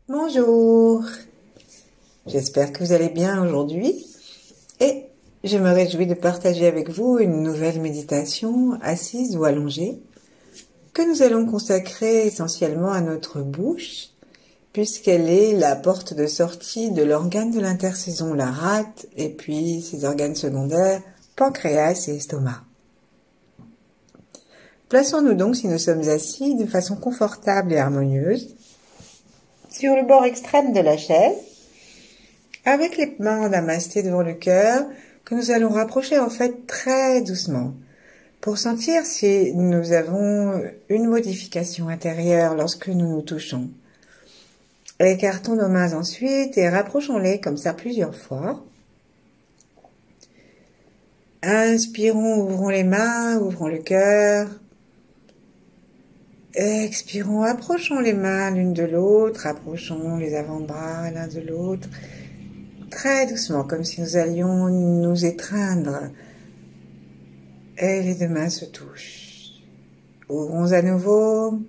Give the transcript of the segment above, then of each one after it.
Bonjour, j'espère que vous allez bien aujourd'hui et je me réjouis de partager avec vous une nouvelle méditation assise ou allongée que nous allons consacrer essentiellement à notre bouche puisqu'elle est la porte de sortie de l'organe de l'intersaison, la rate, et puis ses organes secondaires, pancréas et estomac. Plaçons-nous donc, si nous sommes assis, de façon confortable et harmonieuse, sur le bord extrême de la chaise, avec les mains namasté devant le cœur, que nous allons rapprocher en fait très doucement, pour sentir si nous avons une modification intérieure lorsque nous nous touchons. Écartons nos mains ensuite et rapprochons-les comme ça plusieurs fois. Inspirons, ouvrons les mains, ouvrons le cœur. Expirons, approchons les mains l'une de l'autre, approchons les avant-bras l'un de l'autre, très doucement, comme si nous allions nous étreindre. Et les deux mains se touchent. Ouvrons à nouveau.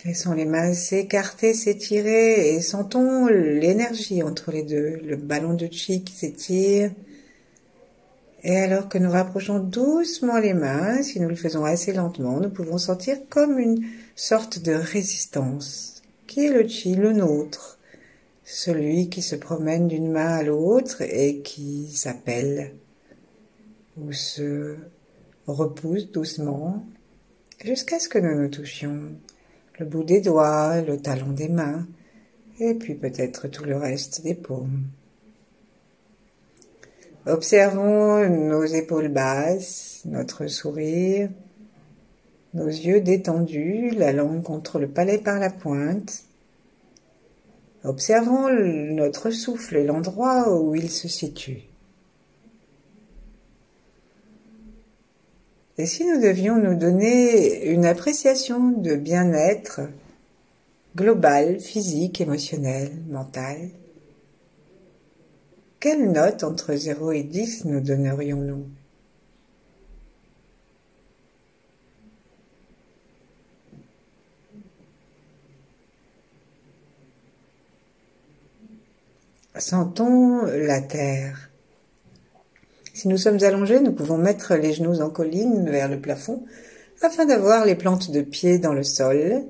Laissons les mains s'écarter, s'étirer et sentons l'énergie entre les deux. Le ballon de chi qui s'étire. Et alors que nous rapprochons doucement les mains, si nous le faisons assez lentement, nous pouvons sentir comme une sorte de résistance, qui est le chi, le nôtre, celui qui se promène d'une main à l'autre et qui s'appelle ou se repousse doucement jusqu'à ce que nous nous touchions le bout des doigts, le talon des mains et puis peut-être tout le reste des paumes. Observons nos épaules basses, notre sourire, nos yeux détendus, la langue contre le palais par la pointe. Observons notre souffle et l'endroit où il se situe. Et si nous devions nous donner une appréciation de bien-être global, physique, émotionnel, mental, quelle note entre 0 et 10 nous donnerions-nous? Sentons la terre. Si nous sommes allongés, nous pouvons mettre les genoux en colline vers le plafond afin d'avoir les plantes de pied dans le sol.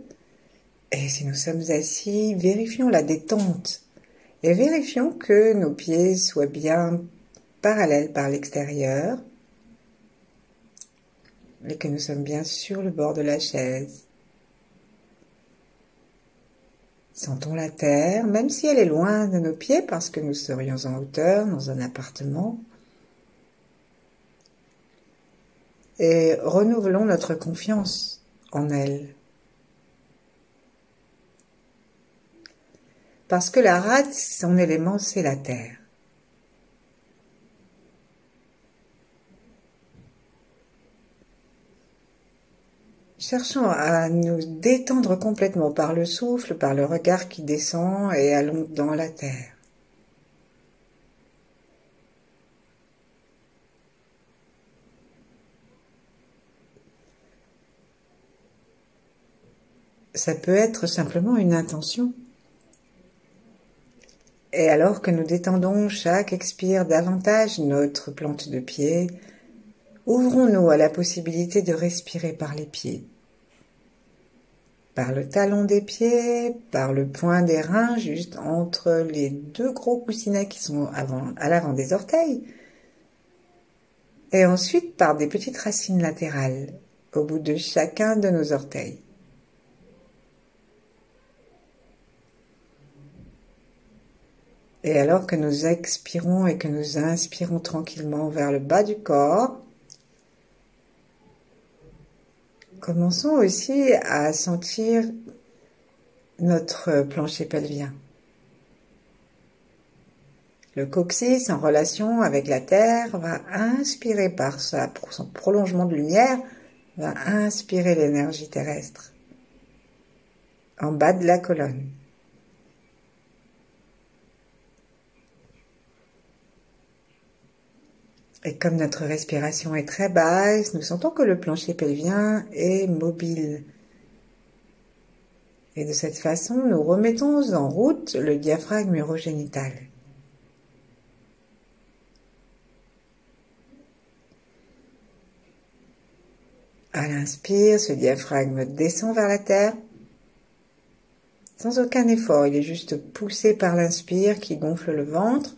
Et si nous sommes assis, vérifions la détente et vérifions que nos pieds soient bien parallèles par l'extérieur et que nous sommes bien sur le bord de la chaise. Sentons la terre, même si elle est loin de nos pieds parce que nous serions en hauteur dans un appartement. Et renouvelons notre confiance en elle. Parce que la rate, son élément, c'est la terre. Cherchons à nous détendre complètement par le souffle, par le regard qui descend et allons dans la terre. Ça peut être simplement une intention. Et alors que nous détendons chaque expire davantage notre plante de pied, ouvrons-nous à la possibilité de respirer par les pieds. Par le talon des pieds, par le point des reins, juste entre les deux gros coussinets qui sont à l'avant des orteils. Et ensuite par des petites racines latérales, au bout de chacun de nos orteils. Et alors que nous expirons et que nous inspirons tranquillement vers le bas du corps, commençons aussi à sentir notre plancher pelvien. Le coccyx, en relation avec la terre, va inspirer par son prolongement de lumière, va inspirer l'énergie terrestre en bas de la colonne. Et comme notre respiration est très basse, nous sentons que le plancher pelvien est mobile. Et de cette façon, nous remettons en route le diaphragme urogénital. À l'inspire, ce diaphragme descend vers la terre, sans aucun effort. Il est juste poussé par l'inspire qui gonfle le ventre.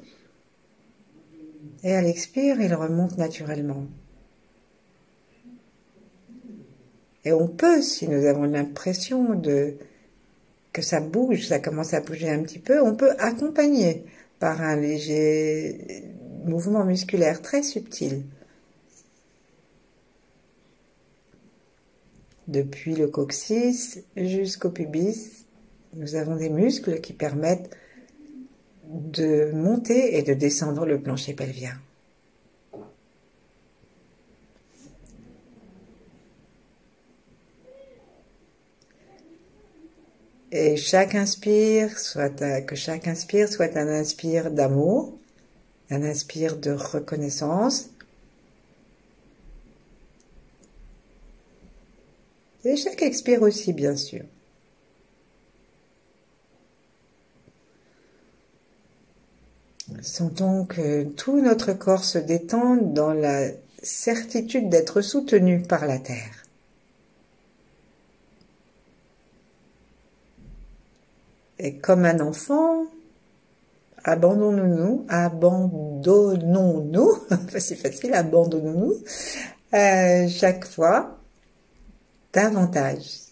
Et à l'expire, il remonte naturellement. Et on peut, si nous avons l'impression que ça bouge, ça commence à bouger un petit peu, on peut accompagner par un léger mouvement musculaire très subtil. Depuis le coccyx jusqu'au pubis, nous avons des muscles qui permettent de monter et de descendre le plancher pelvien. Et que chaque inspire soit un inspire d'amour, un inspire de reconnaissance. Et chaque expire aussi, bien sûr. Sentons que tout notre corps se détend dans la certitude d'être soutenu par la terre. Et comme un enfant, abandonnons-nous, c'est facile, abandonnons-nous, chaque fois, davantage.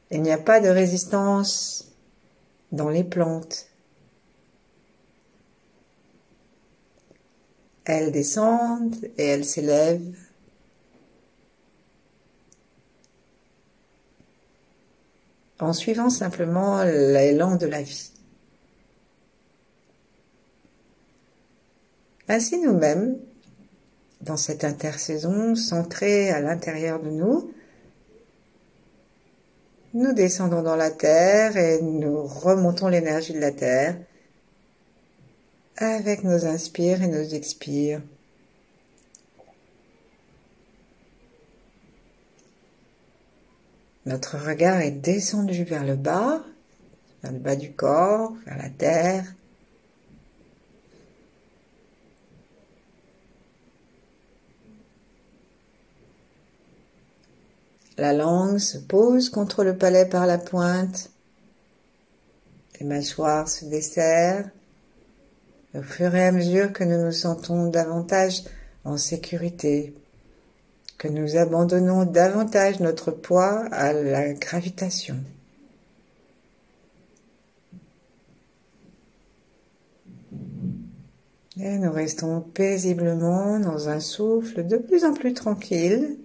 Il n'y a pas de résistance dans les plantes. Elles descendent et elles s'élèvent. En suivant simplement l'élan de la vie. Ainsi nous-mêmes, dans cette intersaison centrée à l'intérieur de nous, nous descendons dans la terre et nous remontons l'énergie de la terre avec nos inspires et nos expires. Notre regard est descendu vers le bas du corps, vers la terre. La langue se pose contre le palais par la pointe. Les mâchoires se desserrent. Au fur et à mesure que nous nous sentons davantage en sécurité, que nous abandonnons davantage notre poids à la gravitation. Et nous restons paisiblement dans un souffle de plus en plus tranquille.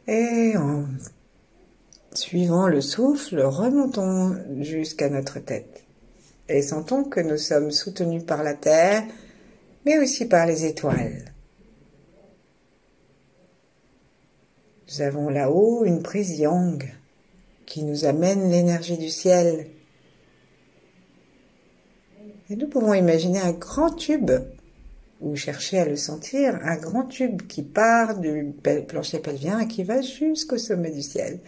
Et en suivant le souffle, remontons jusqu'à notre tête. Et sentons que nous sommes soutenus par la terre, mais aussi par les étoiles. Nous avons là-haut une prise yang qui nous amène l'énergie du ciel. Et nous pouvons imaginer un grand tube, ou chercher à le sentir, un grand tube qui part du plancher pelvien et qui va jusqu'au sommet du ciel.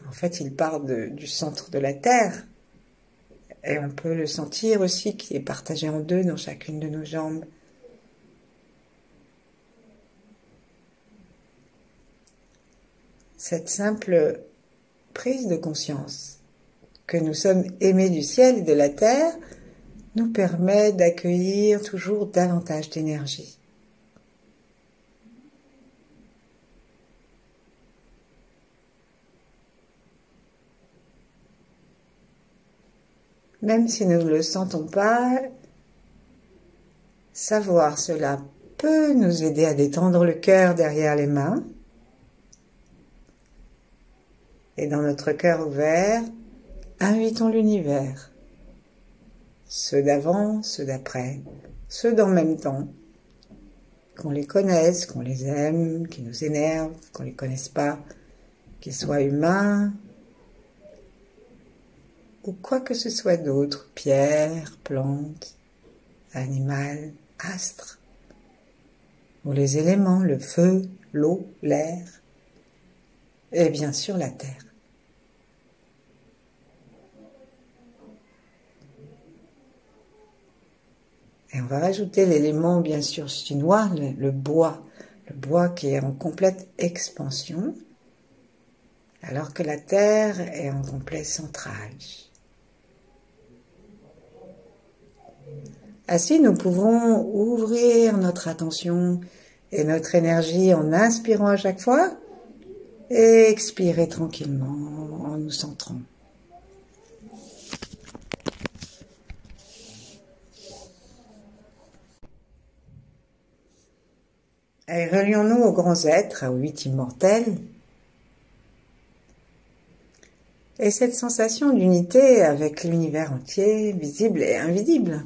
En fait, il part du centre de la Terre. Et on peut le sentir aussi, qui est partagé en deux dans chacune de nos jambes. Cette simple prise de conscience que nous sommes aimés du ciel et de la terre nous permet d'accueillir toujours davantage d'énergie. Même si nous ne le sentons pas, savoir cela peut nous aider à détendre le cœur derrière les mains. Et dans notre cœur ouvert, invitons l'univers, ceux d'avant, ceux d'après, ceux d'en même temps, qu'on les connaisse, qu'on les aime, qu'ils nous énervent, qu'on les connaisse pas, qu'ils soient humains, ou quoi que ce soit d'autre, pierre, plante, animal, astre, ou les éléments, le feu, l'eau, l'air, et bien sûr la terre. Et on va rajouter l'élément bien sûr chinois, le bois qui est en complète expansion, alors que la terre est en complet centrage. Ainsi, nous pouvons ouvrir notre attention et notre énergie en inspirant à chaque fois et expirer tranquillement en nous centrant. Et relions-nous aux grands êtres, aux 8 immortels. Et cette sensation d'unité avec l'univers entier, visible et invisible,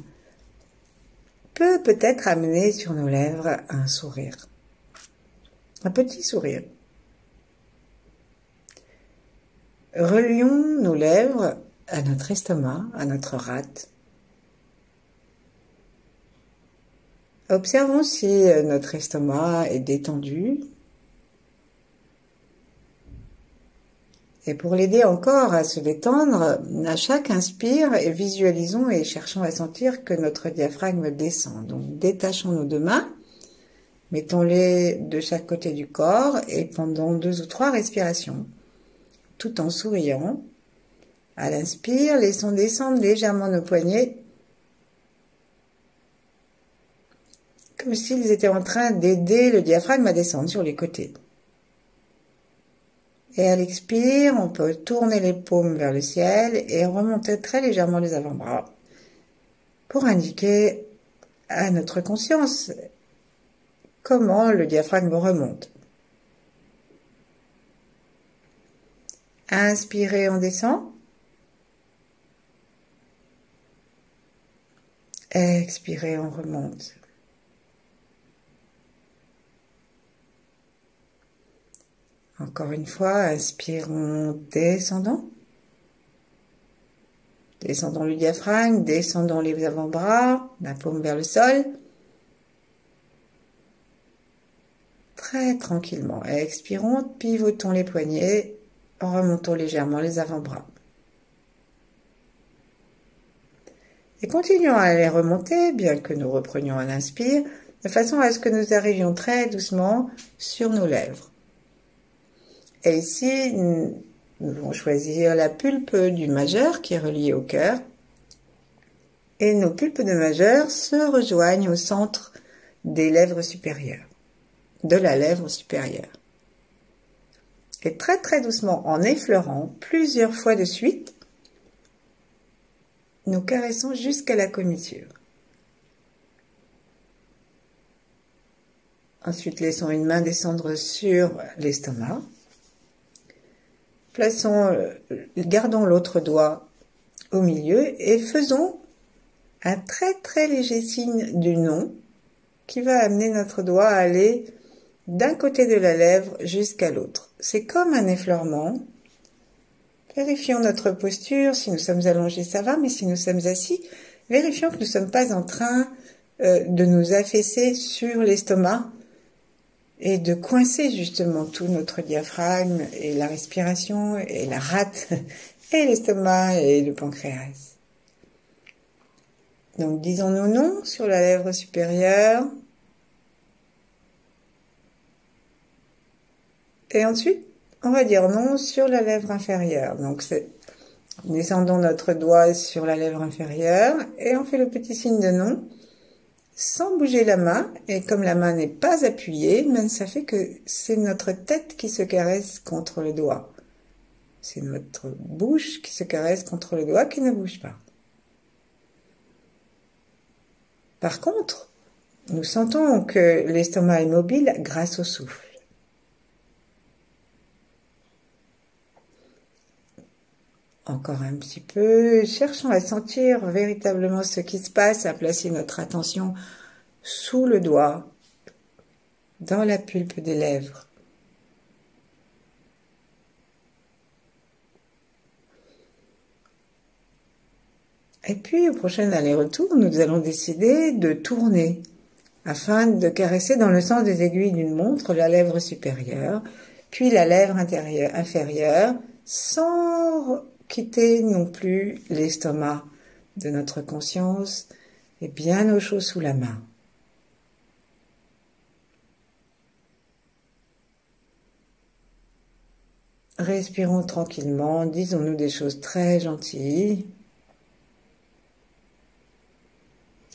peut peut-être amener sur nos lèvres un sourire. Un petit sourire. Relions nos lèvres à notre estomac, à notre rate. Observons si notre estomac est détendu. Et pour l'aider encore à se détendre, à chaque inspire, visualisons et cherchons à sentir que notre diaphragme descend. Donc détachons nos 2 mains, mettons-les de chaque côté du corps et pendant 2 ou 3 respirations, tout en souriant. À l'inspire, laissons descendre légèrement nos poignets, comme s'ils étaient en train d'aider le diaphragme à descendre sur les côtés. Et à l'expire, on peut tourner les paumes vers le ciel et remonter très légèrement les avant-bras pour indiquer à notre conscience comment le diaphragme remonte. Inspirez, on descend. Expirez, on remonte. Encore une fois, inspirons, descendons. Descendons le diaphragme, descendons les avant-bras, la paume vers le sol. Très tranquillement. Expirons, pivotons les poignets, remontons légèrement les avant-bras. Et continuons à les remonter, bien que nous reprenions un inspire, de façon à ce que nous arrivions très doucement sur nos lèvres. Et ici, nous allons choisir la pulpe du majeur qui est reliée au cœur. Et nos pulpes de majeur se rejoignent au centre des lèvres supérieures, de la lèvre supérieure. Et très très doucement, en effleurant plusieurs fois de suite, nous caressons jusqu'à la commissure. Ensuite, laissons une main descendre sur l'estomac. Gardons l'autre doigt au milieu et faisons un très très léger signe du non qui va amener notre doigt à aller d'un côté de la lèvre jusqu'à l'autre. C'est comme un effleurement. Vérifions notre posture. Si nous sommes allongés, ça va, mais si nous sommes assis, vérifions que nous ne sommes pas en train de nous affaisser sur l'estomac et de coincer justement tout notre diaphragme et la respiration et la rate et l'estomac et le pancréas. Donc disons-nous non sur la lèvre supérieure. Et ensuite, on va dire non sur la lèvre inférieure. Donc descendons notre doigt sur la lèvre inférieure et on fait le petit signe de non. Sans bouger la main, et comme la main n'est pas appuyée, même ça fait que c'est notre tête qui se caresse contre le doigt. C'est notre bouche qui se caresse contre le doigt qui ne bouge pas. Par contre, nous sentons que l'estomac est mobile grâce au souffle. Encore un petit peu, cherchons à sentir véritablement ce qui se passe, à placer notre attention sous le doigt dans la pulpe des lèvres. Et puis, au prochain aller-retour, nous allons décider de tourner afin de caresser dans le sens des aiguilles d'une montre la lèvre supérieure, puis la lèvre inférieure, sans quitter non plus l'estomac de notre conscience et bien au chaud sous la main. Respirons tranquillement, disons-nous des choses très gentilles.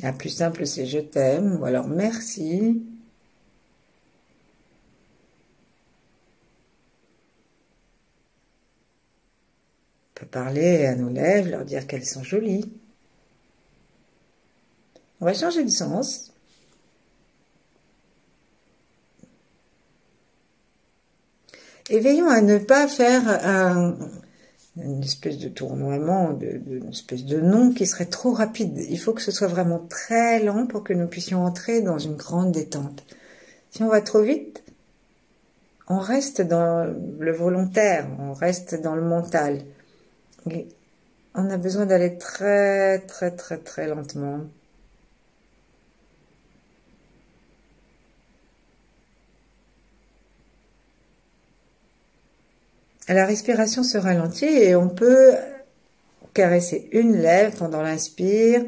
La plus simple, c'est je t'aime, ou alors merci. On peut parler à nos lèvres, leur dire qu'elles sont jolies. On va changer de sens. Et veillons à ne pas faire une espèce de tournoiement, une espèce de nom qui serait trop rapide. Il faut que ce soit vraiment très lent pour que nous puissions entrer dans une grande détente. Si on va trop vite, on reste dans le volontaire, on reste dans le mental. Et on a besoin d'aller très, très, très, très lentement. La respiration se ralentit et on peut caresser une lèvre pendant l'inspire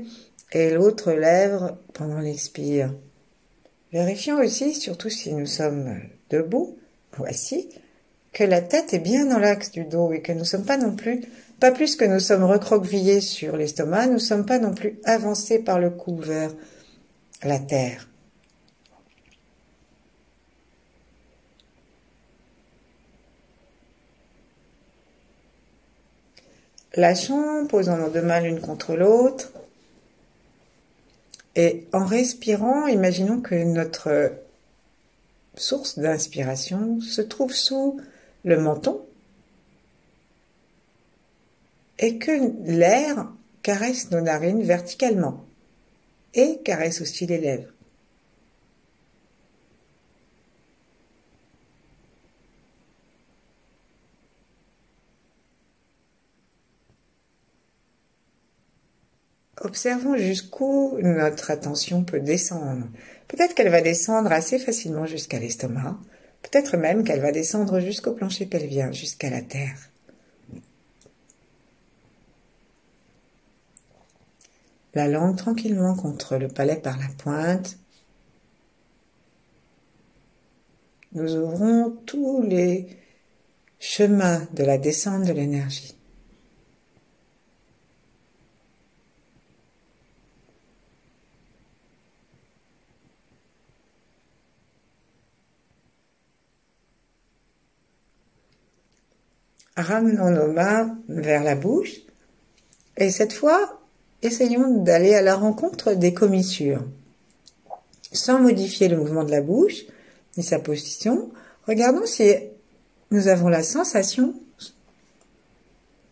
et l'autre lèvre pendant l'expire. Vérifions aussi, surtout si nous sommes debout ou assis, que la tête est bien dans l'axe du dos et que nous ne sommes pas non plus, pas plus que nous sommes recroquevillés sur l'estomac, nous ne sommes pas non plus avancés par le cou vers la terre. Lâchons, posons nos deux mains l'une contre l'autre. Et en respirant, imaginons que notre source d'inspiration se trouve sous le menton et que l'air caresse nos narines verticalement et caresse aussi les lèvres. Observons jusqu'où notre attention peut descendre. Peut-être qu'elle va descendre assez facilement jusqu'à l'estomac, peut-être même qu'elle va descendre jusqu'au plancher pelvien, jusqu'à la terre. La langue tranquillement contre le palais par la pointe. Nous ouvrons tous les chemins de la descente de l'énergie. Ramenons nos mains vers la bouche et cette fois, essayons d'aller à la rencontre des commissures. Sans modifier le mouvement de la bouche ni sa position, regardons si nous avons la sensation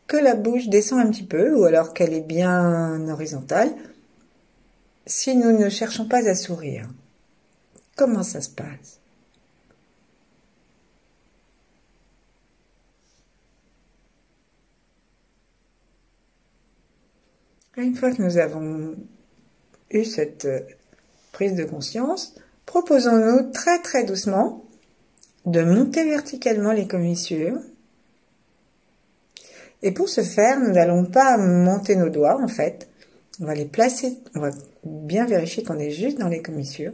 que la bouche descend un petit peu ou alors qu'elle est bien horizontale si nous ne cherchons pas à sourire. Comment ça se passe ? Une fois que nous avons eu cette prise de conscience, proposons-nous très très doucement de monter verticalement les commissures. Et pour ce faire, nous n'allons pas monter nos doigts en fait. On va les placer, on va bien vérifier qu'on est juste dans les commissures.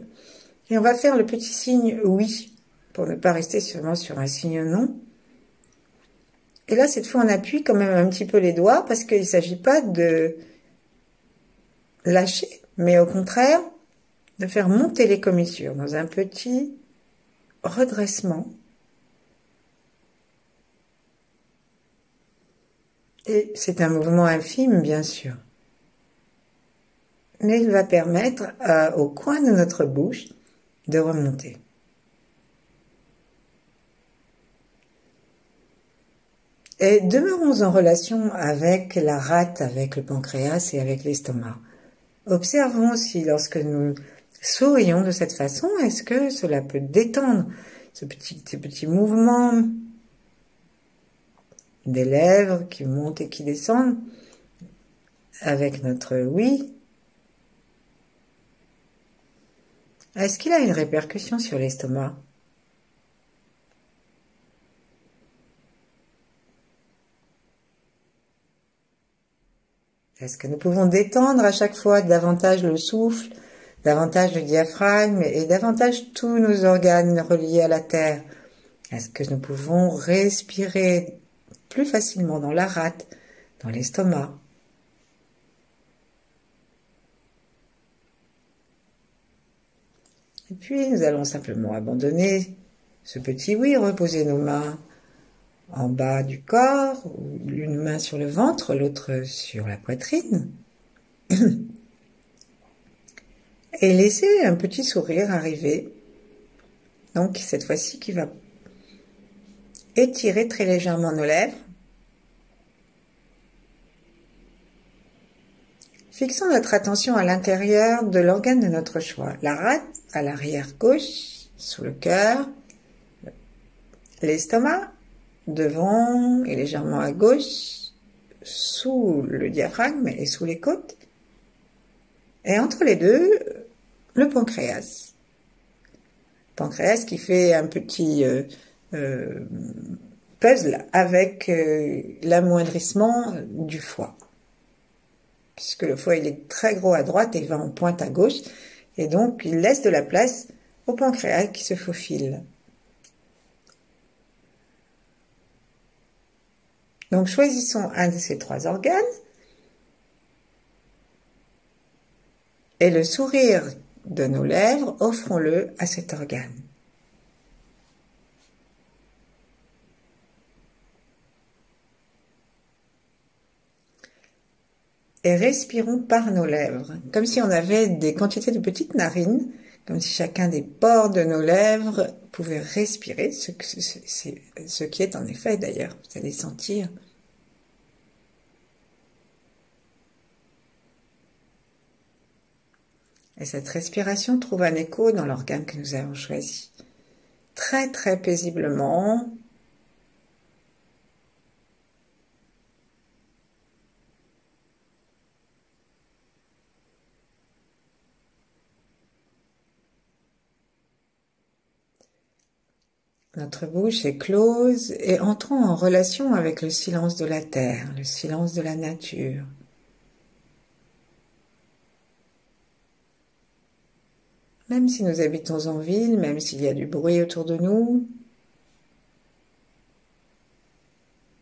Et on va faire le petit signe oui, pour ne pas rester seulement sur un signe non. Et là, cette fois, on appuie quand même un petit peu les doigts parce qu'il ne s'agit pas de lâcher, mais au contraire, de faire monter les commissures dans un petit redressement. Et c'est un mouvement infime, bien sûr. Mais il va permettre au coin de notre bouche de remonter. Et demeurons en relation avec la rate, avec le pancréas et avec l'estomac. Observons si lorsque nous Sourions de cette façon. Est-ce que cela peut détendre ces petits mouvements des lèvres qui montent et qui descendent avec notre oui? Est-ce qu'il a une répercussion sur l'estomac? Est-ce que nous pouvons détendre à chaque fois davantage le souffle, davantage le diaphragme et davantage tous nos organes reliés à la terre? Est-ce que nous pouvons respirer plus facilement dans la rate, dans l'estomac? Et puis nous allons simplement abandonner ce petit oui, reposer nos mains en bas du corps, une main sur le ventre, l'autre sur la poitrine. Et laisser un petit sourire arriver. Donc cette fois-ci qui va étirer très légèrement nos lèvres. Fixons notre attention à l'intérieur de l'organe de notre choix. La rate à l'arrière gauche, sous le cœur. L'estomac, devant et légèrement à gauche, sous le diaphragme et sous les côtes. Et entre les deux, le pancréas. Pancréas qui fait un petit puzzle avec l'amoindrissement du foie. Puisque le foie il est très gros à droite et il va en pointe à gauche. Et donc il laisse de la place au pancréas qui se faufile. Donc choisissons un de ces trois organes. Et le sourire de nos lèvres, offrons-le à cet organe. Et respirons par nos lèvres, comme si on avait des quantités de petites narines, comme si chacun des pores de nos lèvres pouvait respirer, ce qui est en effet d'ailleurs, vous allez sentir. Et cette respiration trouve un écho dans l'organe que nous avons choisi. Très très paisiblement. Notre bouche est close et entrons en relation avec le silence de la terre, le silence de la nature. Même si nous habitons en ville, même s'il y a du bruit autour de nous,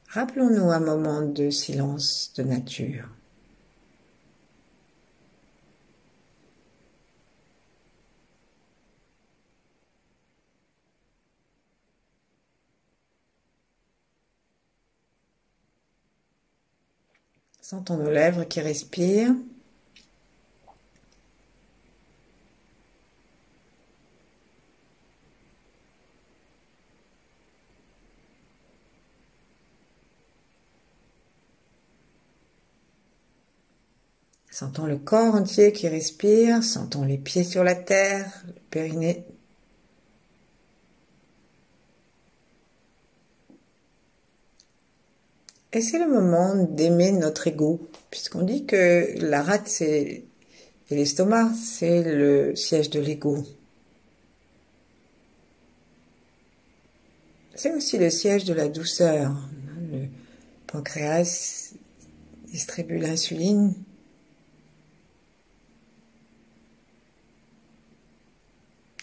rappelons-nous un moment de silence de nature. Sentons nos lèvres qui respirent. Sentons le corps entier qui respire, sentons les pieds sur la terre, le périnée. Et c'est le moment d'aimer notre ego, puisqu'on dit que la rate et l'estomac, c'est le siège de l'ego. C'est aussi le siège de la douceur. Le pancréas distribue l'insuline.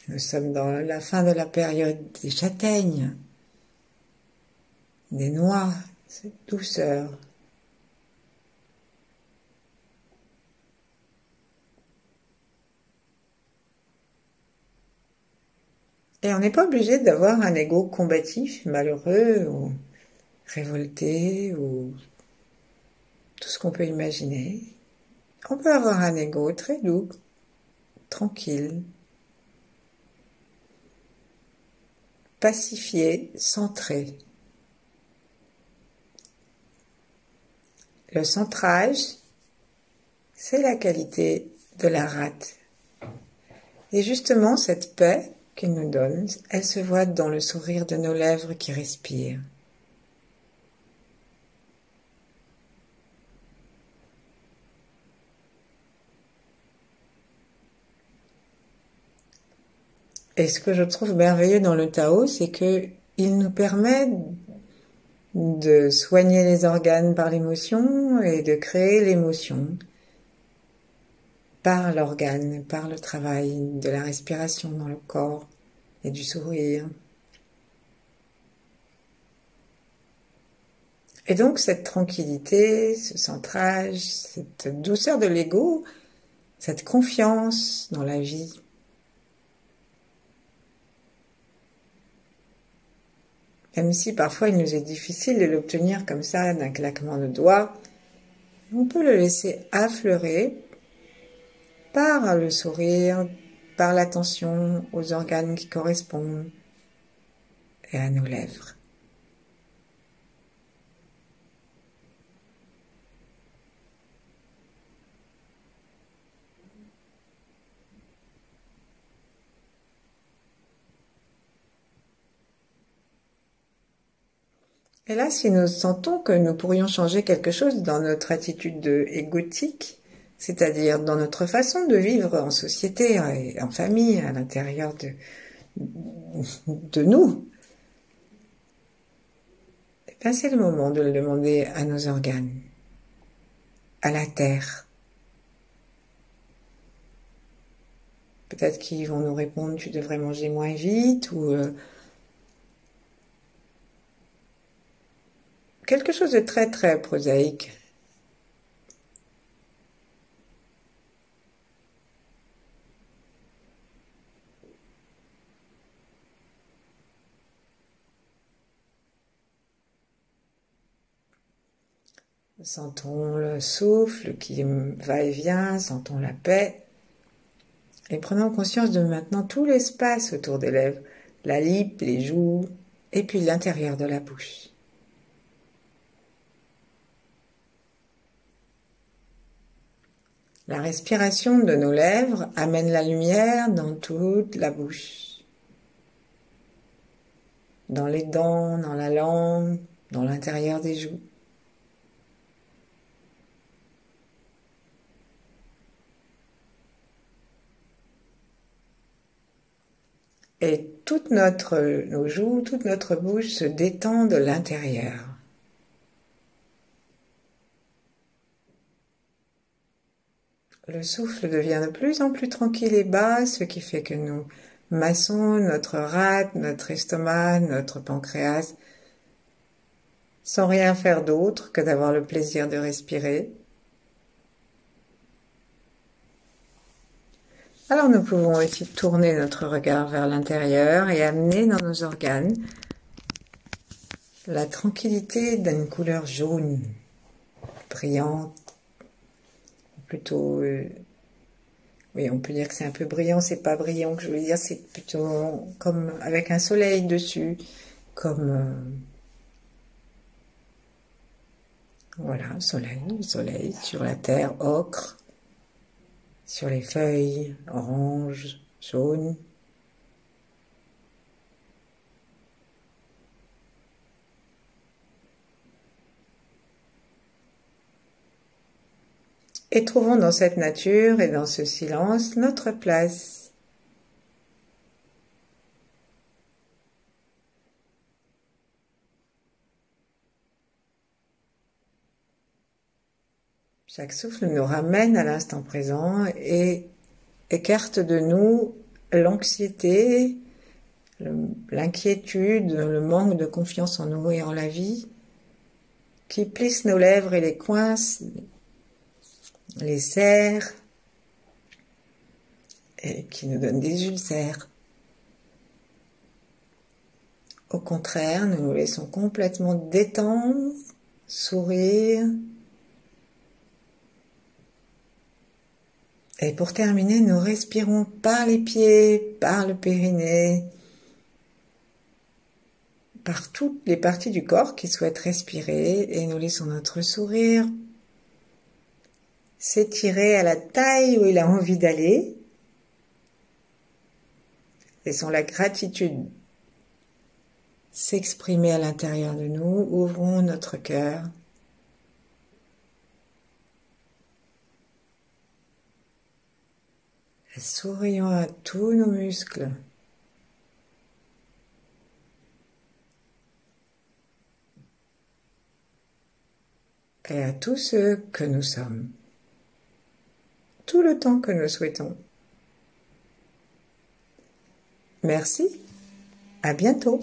Nous sommes dans la fin de la période des châtaignes, des noix, cette douceur. Et on n'est pas obligé d'avoir un ego combatif, malheureux, ou révolté, ou tout ce qu'on peut imaginer. On peut avoir un ego très doux, tranquille, pacifié, centré. Le centrage, c'est la qualité de la rate. Et justement, cette paix qu'il nous donne, elle se voit dans le sourire de nos lèvres qui respirent. Et ce que je trouve merveilleux dans le Tao, c'est que il nous permet de soigner les organes par l'émotion et de créer l'émotion par l'organe, par le travail de la respiration dans le corps et du sourire. Et donc cette tranquillité, ce centrage, cette douceur de l'ego, cette confiance dans la vie, même si parfois il nous est difficile de l'obtenir comme ça d'un claquement de doigts, on peut le laisser affleurer par le sourire, par l'attention aux organes qui correspondent et à nos lèvres. Et là, si nous sentons que nous pourrions changer quelque chose dans notre attitude égotique, c'est-à-dire dans notre façon de vivre en société et en famille, à l'intérieur de nous, eh bien, c'est le moment de le demander à nos organes, à la terre. Peut-être qu'ils vont nous répondre « tu devrais manger moins vite » ou quelque chose de très très prosaïque. Sentons le souffle qui va et vient, sentons la paix. Et prenons conscience de maintenant tout l'espace autour des lèvres, la lippe, les joues, et puis l'intérieur de la bouche. La respiration de nos lèvres amène la lumière dans toute la bouche, dans les dents, dans la langue, dans l'intérieur des joues. Et nos joues, toute notre bouche se détend de l'intérieur. Le souffle devient de plus en plus tranquille et bas, ce qui fait que nous massons notre rate, notre estomac, notre pancréas, sans rien faire d'autre que d'avoir le plaisir de respirer. Alors nous pouvons aussi tourner notre regard vers l'intérieur et amener dans nos organes la tranquillité d'une couleur jaune, brillante, plutôt, oui, on peut dire que c'est un peu brillant, c'est pas brillant que je veux dire, c'est plutôt comme avec un soleil dessus, comme, voilà, soleil sur la terre, ocre, sur les feuilles, orange, jaune. Et trouvons dans cette nature et dans ce silence notre place. Chaque souffle nous ramène à l'instant présent et écarte de nous l'anxiété, l'inquiétude, le manque de confiance en nous et en la vie, qui plissent nos lèvres et les coince, les serre, et qui nous donnent des ulcères. Au contraire, nous nous laissons complètement détendre, sourire. Et pour terminer, nous respirons par les pieds, par le périnée, par toutes les parties du corps qui souhaitent respirer, et nous laissons notre sourire s'étirer à la taille où il a envie d'aller. Laissons la gratitude s'exprimer à l'intérieur de nous. Ouvrons notre cœur. Et sourions à tous nos muscles. Et à tous ceux que nous sommes. Tout le temps que nous souhaitons. Merci. À bientôt.